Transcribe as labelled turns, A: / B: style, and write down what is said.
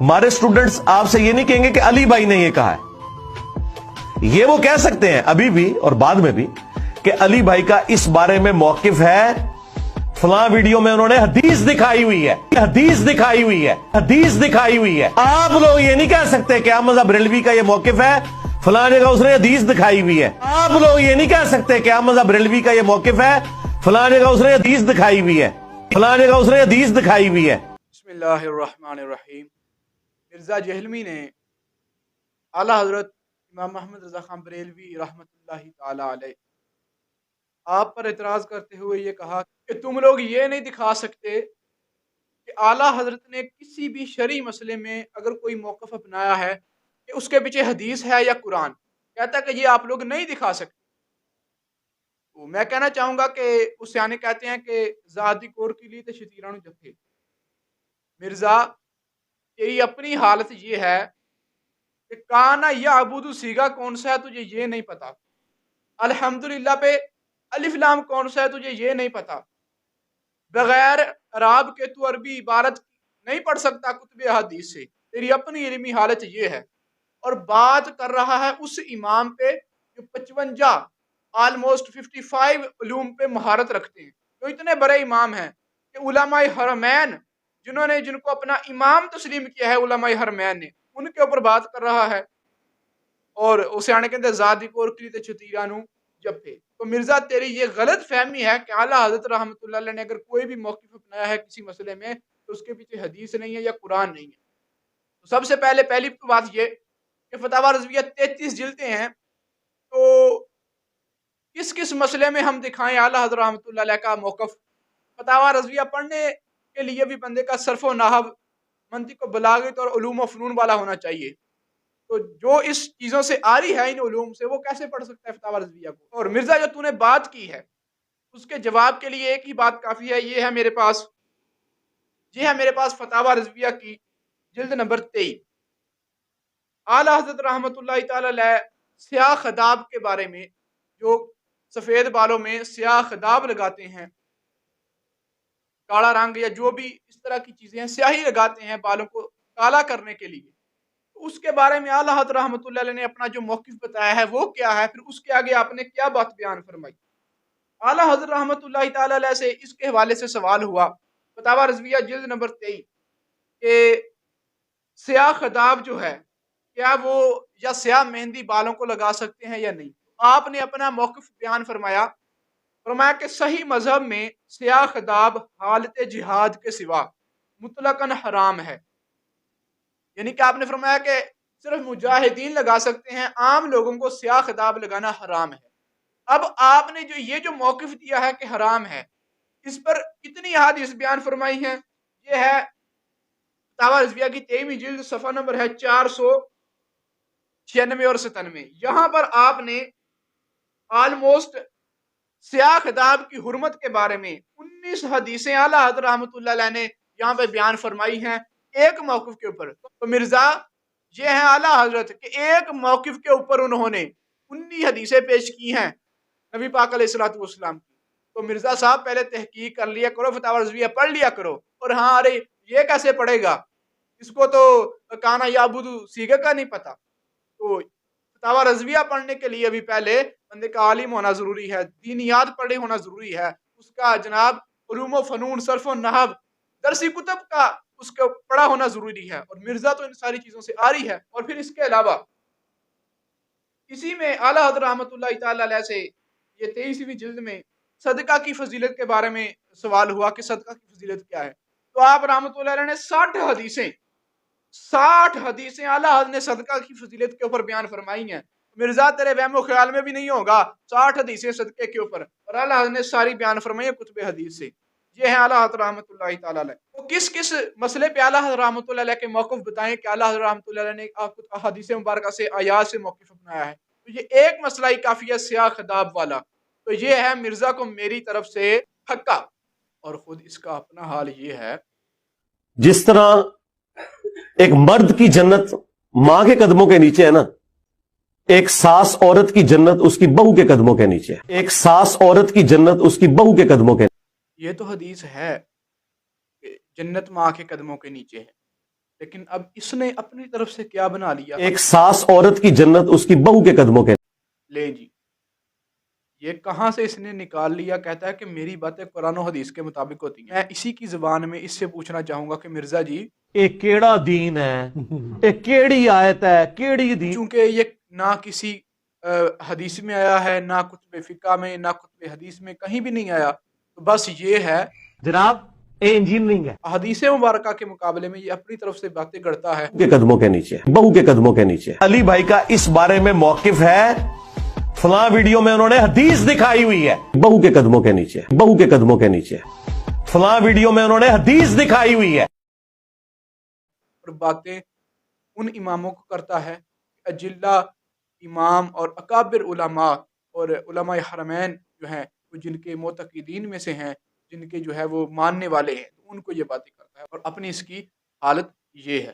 A: ہمارے اسٹوڈنٹس آپ سے یہ نہیں کہیں گے کہ علی بھائی نے یہ کہا ہے، یہ وہ کہہ سکتے ہیں ابھی بھی اور بعد میں بھی کہ علی بھائی کا اس بارے میں موقف ہے، فلاں ویڈیو میں انہوں نے حدیث دکھائی ہوئی ہے، حدیث دکھائی ہوئی ہے، حدیث دکھائی ہوئی ہے۔ آپ لوگ یہ نہیں کہہ سکتے کہ احمد رضا بریلوی کا یہ موقف ہے، فلاں جگہ اس نے حدیث دکھائی ہوئی ہے۔ آپ لوگ یہ نہیں کہہ سکتے کہ احمد رضا بریلوی کا یہ موقف ہے، فلاں جگہ اس نے حدیث دکھائی ہوئی ہے، فلاں جگہ اس نے حدیث دکھائی ہوئی ہے۔
B: بسم اللہ الرحمن الرحیم۔ مرزا جہلمی نے اعلیٰ حضرت امام محمد رضا خان بریلوی رحمۃ اللہ تعالی علیہ آپ پر اعتراض کرتے ہوئے یہ کہا کہ تم لوگ یہ نہیں دکھا سکتے کہ اعلیٰ حضرت نے کسی بھی شرعی مسئلے میں اگر کوئی موقف اپنایا ہے کہ اس کے پیچھے حدیث ہے یا قرآن، کہتا کہ یہ آپ لوگ نہیں دکھا سکتے۔ تو میں کہنا چاہوں گا کہ اس سیانے کہتے ہیں کہ ذاتی کور کے لیے تو شتیرانو جتھے۔ مرزا تیری اپنی حالت یہ ہے کہ کانا یا عبود سیگا کون سا ہے تجھے یہ نہیں پتا، الحمدللہ پہ الف لام کون سا ہے تجھے یہ نہیں پتا، بغیر عراب کے تو عربی عبارت نہیں پڑھ سکتا کتب حدیث سے، تیری اپنی علمی حالت یہ ہے۔ اور بات کر رہا ہے اس امام پہ جو 55 آلموسٹ 55 علوم پہ مہارت رکھتے ہیں، جو اتنے بڑے امام ہیں کہ علماء حرمین جن کو اپنا امام تسلیم کیا ہے علماء حرمین نے، ان کے اوپر بات کر رہا ہے۔ اور اسے آنے کے اندر ذاتی کور کلی تے چھتیرانو جپے۔ تو مرزا تیری یہ غلط فہمی ہے کہ اعلیٰ حضرت رحمۃ اللہ علیہ نے اگر کوئی بھی موقف اپنایا ہے کسی مسئلے میں تو اس کے پیچھے حدیث نہیں ہے یا قرآن نہیں ہے۔ تو سب سے پہلی بات یہ کہ فتاوی رضویہ 33 جلدیں ہیں، تو کس مسئلے میں ہم دکھائیں اعلیٰ حضرت رحمۃ اللہ علیہ کا موقف؟ فتاوی رضویہ پڑھنے کے لیے بھی بندے کا صرف و نحو، منطق و بلاغت اور علوم و فنون والا ہونا چاہیے۔ تو جو اس چیزوں سے آری ہے ان علوم سے، وہ کیسے پڑھ سکتا ہے فتاوی رضویہ کو؟ اور مرزا جو تو نے بات کی ہے اس کے جواب کے لیے ایک ہی بات کافی ہے، یہ ہے میرے پاس فتاوی رضویہ کی جلد نمبر 23۔ اعلیٰ حضرت رحمۃ اللہ تعالی علیہ سیاہ خداب کے بارے میں، جو سفید بالوں میں سیاہ خداب لگاتے ہیں، کالا رنگ یا جو بھی اس طرح کی چیزیں ہیں، سیاہی لگاتے ہیں بالوں کو کالا کرنے کے لیے، اس کے بارے میں اعلیٰ حضرت رحمۃ اللہ علیہ نے اپنا جو موقف بتایا ہے وہ کیا ہے؟ پھر اس کے آگے آپ نے کیا بات بیان فرمائی؟ اعلیٰ حضرت رحمۃ اللہ تعالی علیہ سے اس کے حوالے سے سوال ہوا فتاوی رضویہ جلد نمبر 23 کہ سیاہ خداب جو ہے کیا وہ یا سیاہ مہندی بالوں کو لگا سکتے ہیں یا نہیں؟ آپ نے اپنا موقف بیان فرمایا کہ صحیح مذہب میں سیاہ خداب حالت جہاد کے سوا مطلقاً حرام ہے، یعنی کہ آپ نے فرمایا کہ صرف مجاہدین لگا سکتے ہیں، عام لوگوں کو سیاہ خداب لگانا حرام ہے۔ اب آپ نے جو موقف دیا ہے کہ حرام ہے، اس پر کتنی احادیث بیان فرمائی ہیں؟ یہ ہے فتاوی رضویہ کی 23ویں جلد، صفحہ نمبر ہے 496 اور 97۔ یہاں پر آپ نے آلموسٹ سیاہ خداب کی حرمت کے بارے میں 19 حدیثیں اعلیٰ حضرت رحمۃ اللہ علیہ نے یہاں پہ بیان فرمائی ہیں ایک موقف کے اوپر۔ تو مرزا یہ ہیں اعلیٰ حضرت کہ ایک موقف کے اوپر انہوں نے 19 حدیثیں پیش کی ہیں نبی پاک علیہ الصلوۃ والسلام کی۔ تو مرزا صاحب پہلے تحقیق کر لیا کرو، فتاوی رضویہ پڑھ لیا کرو۔ اور ہاں ارے یہ کیسے پڑھے گا، اس کو تو کانا یعبد سیگا کا نہیں پتا۔ تو فتاوی رضویہ پڑھنے کے لیے بھی پہلے بندے کا عالم ہونا ضروری ہے، دینیات پڑھے ہونا ضروری ہے، اس کا جناب علوم و فنون، صرف و نحو، درسی کتب کا اس کو پڑھا ہونا ضروری ہے۔ اور مرزا تو ان ساری چیزوں سے آری ہے۔ اور پھر اس کے علاوہ اسی میں اعلیٰ حضرت رحمۃ اللہ تعالی علیہ سے یہ 23ویں جلد میں صدقہ کی فضیلت کے بارے میں سوال ہوا کہ صدقہ کی فضیلت کیا ہے؟ تو آپ رحمۃ اللہ علیہ نے 60 حدیثیں اعلیٰ حضرت نے صدقہ کی فضیلت کے اوپر بیان فرمائی ہیں۔ مرزا تیرے وہم و خیال میں بھی نہیں ہوگا 60 حدیثیں صدقے کے اوپر، اور اعلیٰ حضرت نے ساری بیان فرمائی ہیں کتب حدیث سے۔ یہ ہے اعلیٰ حضرت رحمۃ اللہ تعالی علیہ۔ تو کس مسئلے پہ اعلیٰ حضرت رحمۃ اللہ علیہ کے موقف بتائیں کہ اعلیٰ حضرت رحمۃ اللہ علیہ نے حدیث مبارکہ سے آیات سے موقف اپنایا ہے؟ تو یہ ایک مسئلہ ہی کافی ہے سیاہ خداب والا۔ تو یہ ہے مرزا کو میری طرف سے حقہ، اور خود اس کا اپنا حال یہ ہے۔
A: جس طرح ایک مرد کی جنت ماں کے قدموں کے نیچے ہے نا، ایک ساس عورت کی جنت اس کی بہو کے قدموں کے نیچے ہے۔ ایک ساس عورت کی جنت اس کی بہو کے قدموں کے نیچے۔
B: یہ تو حدیث ہے کہ جنت ماں کے قدموں کے نیچے ہے، لیکن اب اس نے اپنی طرف سے کیا بنا لیا؟
A: ایک ساس عورت کی جنت اس کی بہو کے قدموں کے
B: لے جی، یہ کہاں سے اس نے نکال لیا؟ کہتا ہے کہ میری باتیں قرآن و حدیث کے مطابق ہوتی ہیں۔ میں اسی کی زبان میں اس سے پوچھنا چاہوں گا کہ مرزا جی،
A: ایک کیڑا دین ہے، ایک کیڑی آیت ہے، کیڑی دین،
B: چونکہ یہ نہ کسی حدیث میں آیا ہے، نہ کتب فقہ میں، نہ کتب حدیث میں، کہیں بھی نہیں آیا، تو بس یہ ہے
A: جناب یہ انجینئرنگ ہے،
B: حدیث مبارکہ کے مقابلے میں یہ اپنی طرف سے باتیں کرتا ہے۔
A: کے قدموں کے نیچے، بہو کے قدموں کے نیچے۔ علی بھائی کا اس بارے میں موقف ہے، فلاں ویڈیو میں انہوں نے حدیث دکھائی ہوئی ہے، بہو کے قدموں کے نیچے، بہو کے قدموں کے نیچے، فلاں ویڈیو میں انہوں نے حدیث دکھائی ہوئی ہے،
B: اور باتیں ان اماموں کو کرتا ہے، اجلہ امام اور اکابر علماء اور علماء حرمین جو ہیں، وہ جن کے معتقدین میں سے ہیں، جن کے جو ہے وہ ماننے والے ہیں، تو ان کو یہ باتیں کرتا ہے، اور اپنی اس کی حالت یہ ہے۔